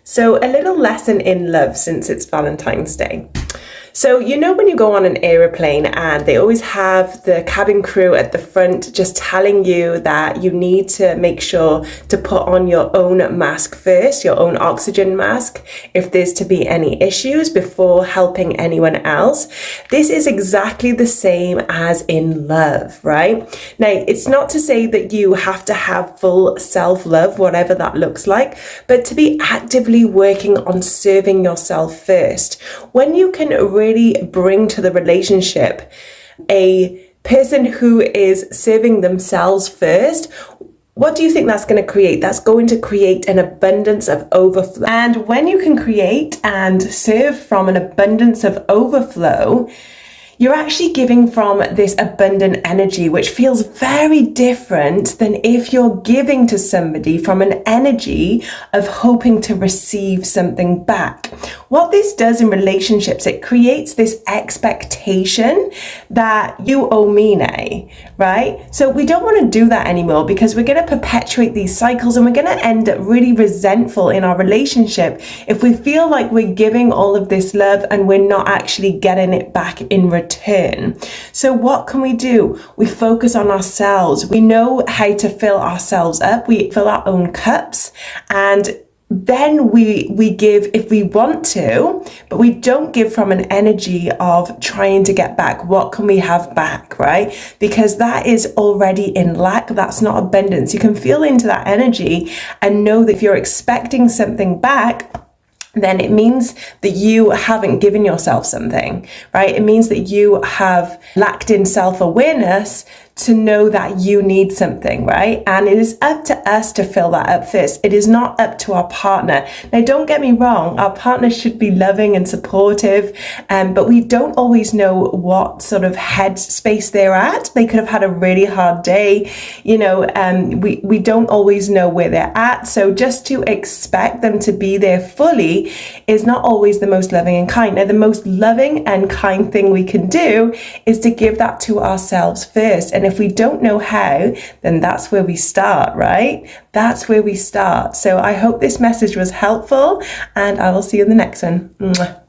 So a little lesson in love since it's Valentine's Day. So, you know, when you go on an aeroplane and they always have the cabin crew at the front just telling you that you need to make sure to put on your own mask first, your own oxygen mask, if there's to be any issues before helping anyone else. This is exactly the same as in love, right? Now, it's not to say that you have to have full self-love, whatever that looks like, but to be actively working on serving yourself first. When you can really bring to the relationship a person who is serving themselves first, what do you think that's going to create? That's going to create an abundance of overflow. And when you can create and serve from an abundance of overflow, you're actually giving from this abundant energy, which feels very different than if you're giving to somebody from an energy of hoping to receive something back. What this does in relationships, it creates this expectation that you owe me now, right? So we don't want to do that anymore, because we're going to perpetuate these cycles and we're going to end up really resentful in our relationship if we feel like we're giving all of this love and we're not actually getting it back in return. So what can we do? We focus on ourselves. We know how to fill ourselves up. We fill our own cups, and then we give if we want to, but we don't give from an energy of trying to get back. What can we have back, right? Because that is already in lack. That's not abundance. You can feel into that energy and know that if you're expecting something back, then it means that you haven't given yourself something, right? It means that you have lacked in self-awareness to know that you need something, right? And it is up to us to fill that up first. It is not up to our partner. Now, don't get me wrong, our partner should be loving and supportive, but we don't always know what sort of headspace they're at. They could have had a really hard day, you know, we don't always know where they're at. So just to expect them to be there fully is not always the most loving and kind. Now, the most loving and kind thing we can do is to give that to ourselves first. And if we don't know how, then that's where we start, right? That's where we start. So I hope this message was helpful, and I will see you in the next one. Mwah.